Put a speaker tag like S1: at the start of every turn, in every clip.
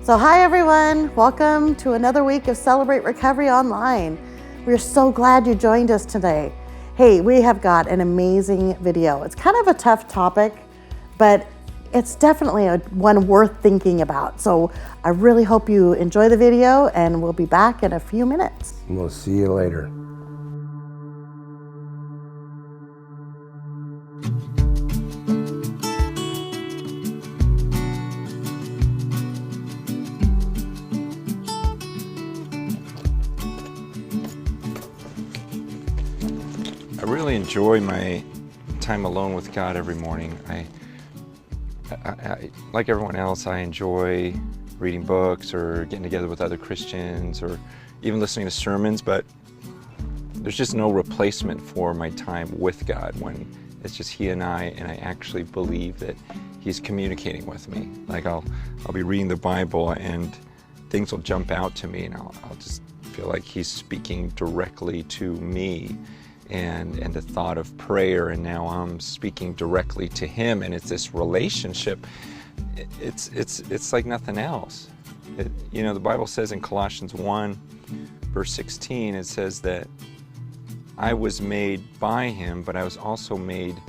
S1: So hi everyone, welcome to another week of Celebrate Recovery Online. We're so glad you joined us today. Hey, we have got an amazing video. It's kind of a tough topic, but it's definitely one worth thinking about. So I really hope you enjoy the video, and we'll be back in a few minutes.
S2: We'll see you later.
S3: I really enjoy my time alone with God every morning. I like everyone else, I enjoy reading books or getting together with other Christians or even listening to sermons, but there's just no replacement for my time with God when it's just He and I actually believe that He's communicating with me. Like I'll be reading the Bible and things will jump out to me, and I'll just feel like He's speaking directly to me. And the thought of prayer, and now I'm speaking directly to Him, and it's this relationship. It's like nothing else. The Bible says in Colossians 1, verse 16, it says that I was made by Him, but I was also made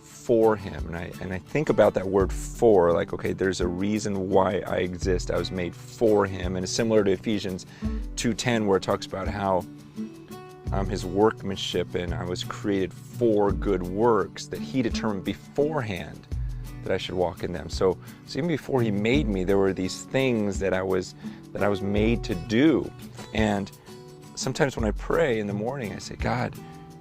S3: for Him. And I think about that word "for," like, okay, there's a reason why I exist. I was made for Him, and it's similar to Ephesians 2:10, where it talks about how I'm His workmanship, and I was created for good works that He determined beforehand that I should walk in them. So even before He made me, there were these things that I was made to do. And sometimes when I pray in the morning, I say, God,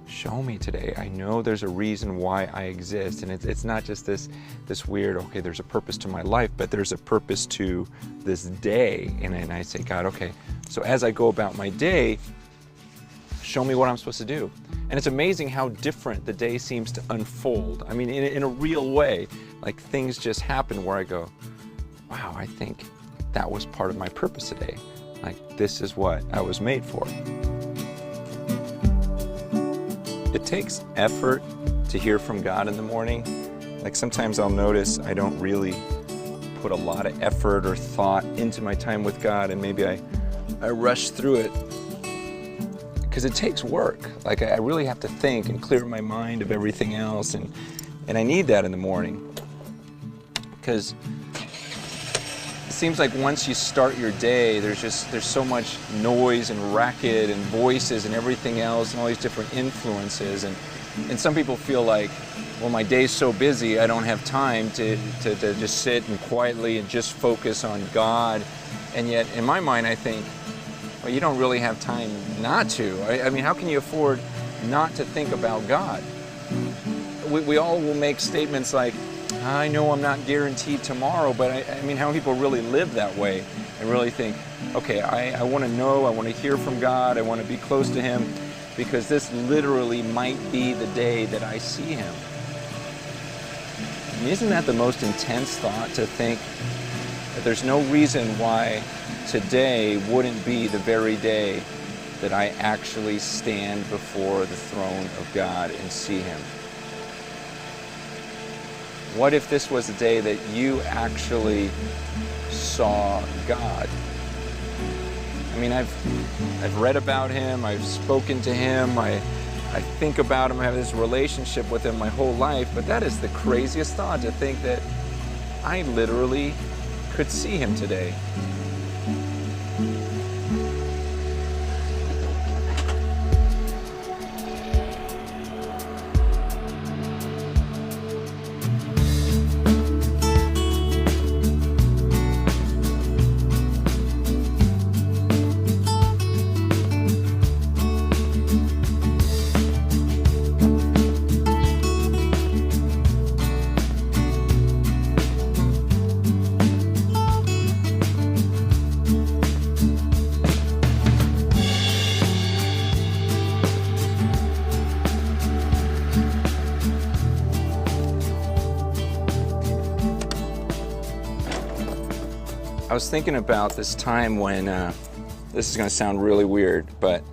S3: show me today. I know there's a reason why I exist, and it's not just this weird, okay, there's a purpose to my life, but there's a purpose to this day. And I say, God, okay, so as I go about my day, show me what I'm supposed to do. And it's amazing how different the day seems to unfold. I mean, in a real way, like things just happen where I go, wow, I think that was part of my purpose today. Like, this is what I was made for. It takes effort to hear from God in the morning. Like sometimes I'll notice I don't really put a lot of effort or thought into my time with God, and maybe I rush through it. Because it takes work. Like I really have to think and clear my mind of everything else, and I need that in the morning. Because it seems like once you start your day, there's so much noise and racket and voices and everything else and all these different influences, and some people feel like, well, my day's so busy, I don't have time to just sit and quietly and just focus on God. And yet in my mind I think, well, you don't really have time not to. I mean, how can you afford not to think about God? We all will make statements like, I know I'm not guaranteed tomorrow, but I mean, how people really live that way and really think, okay, I want to know, I want to hear from God, I want to be close to Him, because this literally might be the day that I see Him. I mean, isn't that the most intense thought, to think that there's no reason why today wouldn't be the very day that I actually stand before the throne of God and see Him? What if this was the day that you actually saw God? I mean, I've read about Him, I've spoken to Him, I think about Him, I have this relationship with Him my whole life, but that is the craziest thought, to think that I literally could see Him today. I was thinking about this time when, this is going to sound really weird, but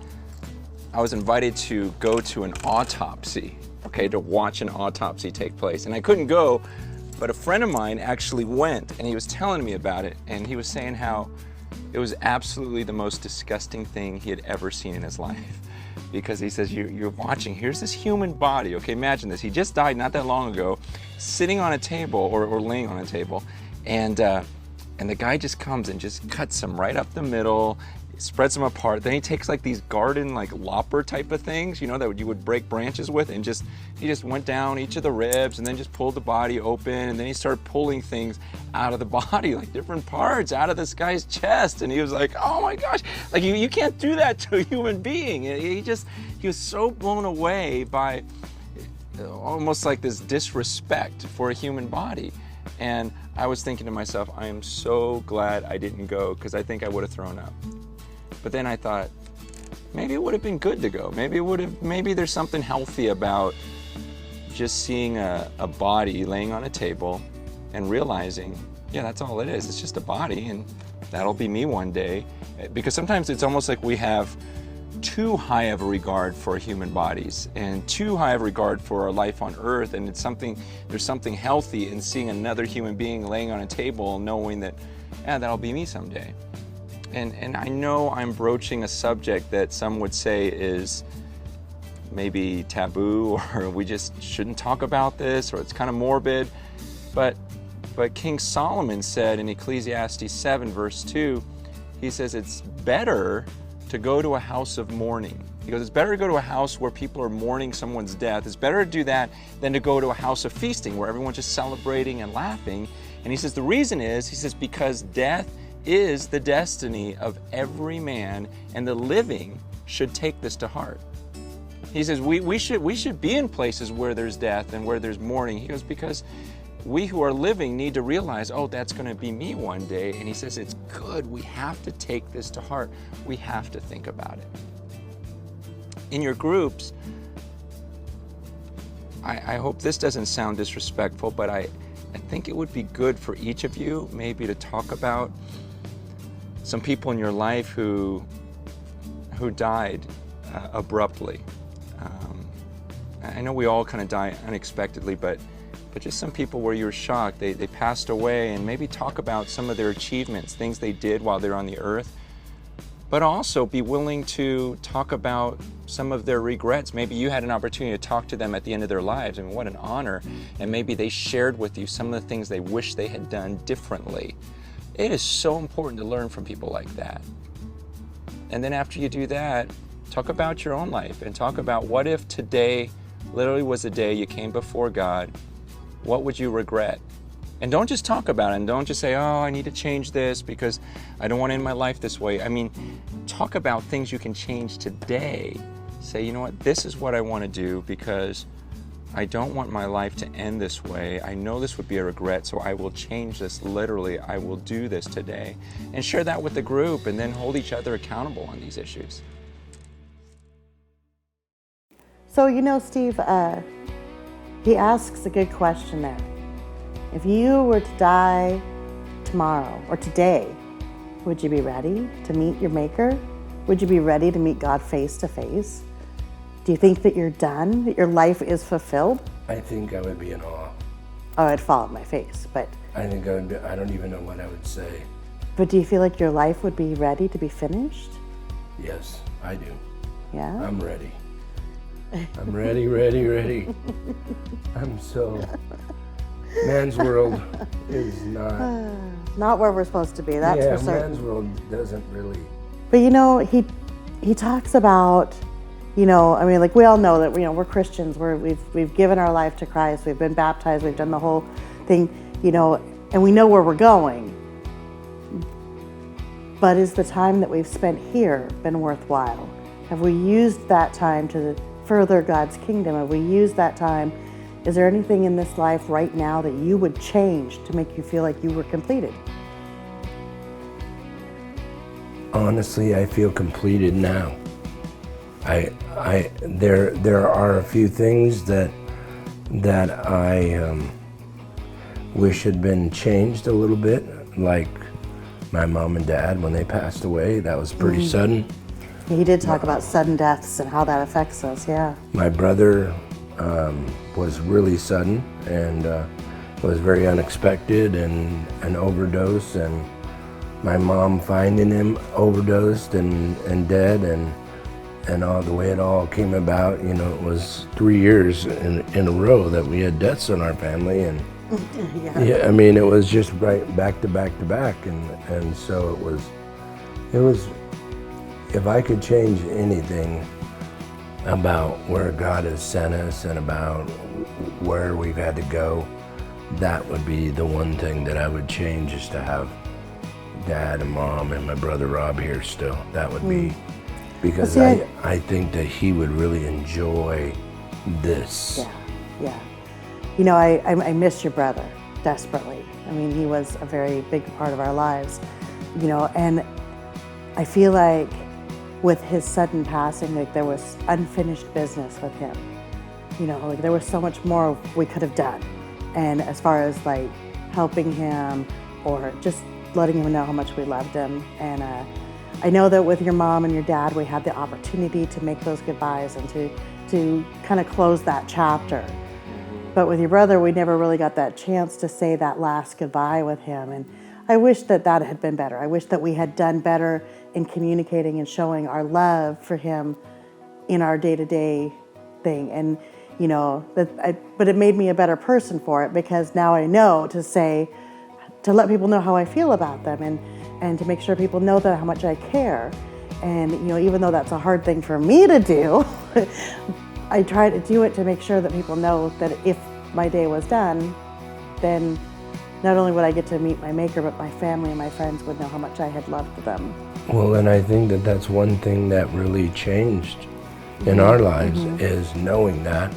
S3: I was invited to go to an autopsy, okay, to watch an autopsy take place. And I couldn't go But a friend of mine actually went, and he was telling me about it, and he was saying how it was absolutely the most disgusting thing he had ever seen in his life. Because he says, you're watching, here's this human body, okay, imagine this. He just died not that long ago, sitting on a table, or laying on a table, and the guy just comes and just cuts him right up the middle, spreads them apart. Then he takes like these garden like lopper type of things, you know, that you would break branches with, and he just went down each of the ribs and then just pulled the body open, and then he started pulling things out of the body, like different parts out of this guy's chest. And he was like, oh my gosh, like you can't do that to a human being. He was so blown away by almost like this disrespect for a human body. And I was thinking to myself, I am so glad I didn't go, because I think I would have thrown up. But then I thought, maybe it would have been good to go. Maybe there's something healthy about just seeing a body laying on a table and realizing, yeah, that's all it is. It's just a body, and that'll be me one day. Because sometimes it's almost like we have too high of a regard for human bodies and too high of a regard for our life on earth, and there's something healthy in seeing another human being laying on a table, knowing that, yeah, that'll be me someday. And I know I'm broaching a subject that some would say is maybe taboo, or we just shouldn't talk about this, or it's kind of morbid, but King Solomon said in Ecclesiastes 7 verse 2, he says it's better to go to a house of mourning. He goes, it's better to go to a house where people are mourning someone's death. It's better to do that than to go to a house of feasting where everyone's just celebrating and laughing. And he says the reason is, he says, because death is the destiny of every man, and the living should take this to heart. He says we should be in places where there's death and where there's mourning. He goes, because we who are living need to realize, oh, that's going to be me one day. And he says it's good. We have to take this to heart. We have to think about it. In your groups, I hope this doesn't sound disrespectful, but I think it would be good for each of you maybe to talk about some people in your life who died abruptly. I know we all kind of die unexpectedly, but just some people where you were shocked, they passed away, and maybe talk about some of their achievements, things they did while they're on the earth, but also be willing to talk about some of their regrets. Maybe you had an opportunity to talk to them at the end of their lives. I mean, what an honor. And maybe they shared with you some of the things they wish they had done differently. It is so important to learn from people like that. And then after you do that, talk about your own life and talk about, what if today literally was the day you came before God? What would you regret? And don't just talk about it, and don't just say, oh, I need to change this because I don't want to end my life this way. I mean, talk about things you can change today. Say, you know what, this is what I want to do because I don't want my life to end this way. I know this would be a regret, so I will change this literally. I will do this today. And share that with the group, and then hold each other accountable on these issues.
S1: So, you know, Steve, he asks a good question there. If you were to die tomorrow or today, would you be ready to meet your Maker? Would you be ready to meet God face to face? Do you think that you're done, that your life is fulfilled?
S2: I think I would be in awe.
S1: Oh, I'd fall on my face, but...
S2: I think I would be, I don't even know what I would say.
S1: But do you feel like your life would be ready to be finished?
S2: Yes, I do.
S1: Yeah?
S2: I'm ready. I'm ready. I'm so... Man's world is not...
S1: Not where we're supposed to be, that's for certain.
S2: Man's world doesn't really...
S1: But you know, he talks about, you know, I mean, like we all know that, you know, we're Christians, we've given our life to Christ, we've been baptized, we've done the whole thing, you know, and we know where we're going. But is the time that we've spent here been worthwhile? Have we used that time to further God's kingdom? Have we used that time? Is there anything in this life right now that you would change to make you feel like you were completed?
S2: Honestly, I feel completed now. There are a few things that I wish had been changed a little bit, like my mom and dad when they passed away. That was pretty sudden.
S1: He did talk about sudden deaths and how that affects us, yeah.
S2: My brother was really sudden, and was very unexpected, and an overdose, and my mom finding him overdosed and dead, and all the way it all came about. You know, it was 3 years in a row that we had deaths in our family, and yeah, I mean, it was just right back to back to back, and so it was, if I could change anything about where God has sent us and about where we've had to go, that would be the one thing that I would change, is to have Dad and Mom and my brother Rob here still. That would be, because I think that he would really enjoy this.
S1: Yeah. You know, I miss your brother desperately. I mean, he was a very big part of our lives, you know, and I feel like with his sudden passing, like there was unfinished business with him. You know, like there was so much more we could have done. And as far as like helping him or just letting him know how much we loved him. And I know that with your mom and your dad, we had the opportunity to make those goodbyes and to kind of close that chapter. But with your brother, we never really got that chance to say that last goodbye with him. And I wish that had been better. I wish that we had done better in communicating and showing our love for him in our day-to-day thing. And, you know, but it made me a better person for it, because now I know to let people know how I feel about them, and to make sure people know that how much I care. And, you know, even though that's a hard thing for me to do, I try to do it to make sure that people know that if my day was done, then not only would I get to meet my Maker, but my family and my friends would know how much I had loved them.
S2: Well, and I think that that's one thing that really changed in our lives, is knowing that,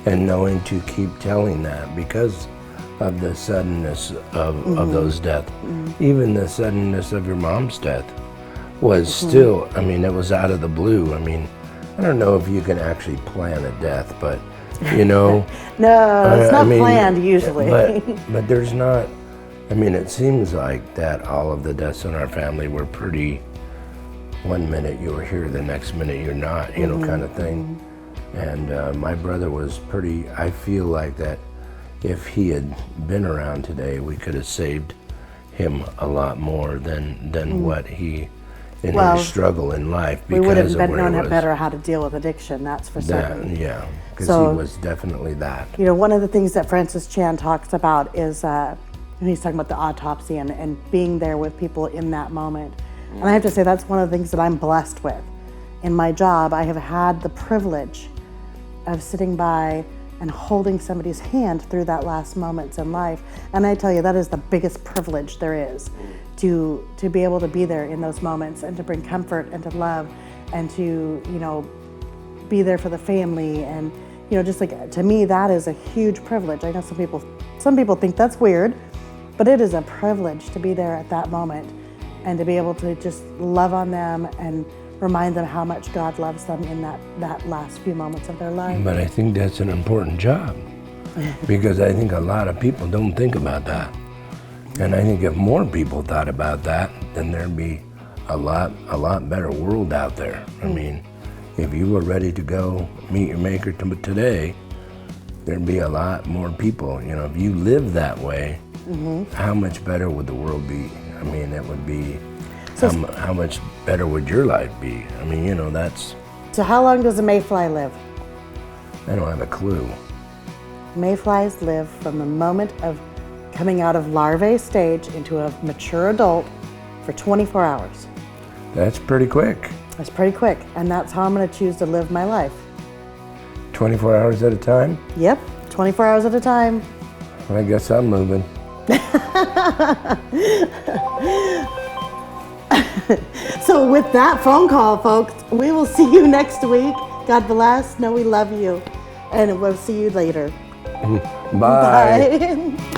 S2: and knowing to keep telling that, because of the suddenness of those deaths. Even the suddenness of your mom's death was still, I mean, it was out of the blue. I mean, I don't know if you can actually plan a death, but, you know.
S1: No, it's not planned usually.
S2: But there's not, I mean, it seems like that all of the deaths in our family were pretty, one minute you were here, the next minute you're not, you know, kind of thing. And my brother was pretty, I feel like that if he had been around today, we could have saved him a lot more than what he, in his struggle in life, because
S1: we would have
S2: known
S1: better how to deal with addiction, that's for certain.
S2: Yeah, because he was definitely that.
S1: You know, one of the things that Francis Chan talks about is, and he's talking about the autopsy and being there with people in that moment. And I have to say, that's one of the things that I'm blessed with. In my job, I have had the privilege of sitting by and holding somebody's hand through that last moments in life. And I tell you, that is the biggest privilege there is, to be able to be there in those moments and to bring comfort and to love and to, you know, be there for the family. And, you know, just like, to me, that is a huge privilege. I know some people think that's weird, but it is a privilege to be there at that moment and to be able to just love on them and remind them how much God loves them in that last few moments of their life.
S2: But I think that's an important job, because I think a lot of people don't think about that. And I think if more people thought about that, then there'd be a lot better world out there. I mean, if you were ready to go meet your Maker today, there'd be a lot more people. You know, if you live that way, how much better would the world be? I mean, it would be, how much better would your life be? I mean, you know, that's...
S1: So how long does a mayfly live?
S2: I don't have a clue.
S1: Mayflies live from the moment of coming out of larvae stage into a mature adult for 24 hours.
S2: That's pretty quick.
S1: That's pretty quick, and that's how I'm going to choose to live my life.
S2: 24 hours at a time?
S1: Yep, 24 hours at a time.
S2: I guess I'm moving.
S1: So with that phone call, folks, we will see you next week. God bless. Know we love you, and we'll see you later.
S2: Bye.
S1: Bye.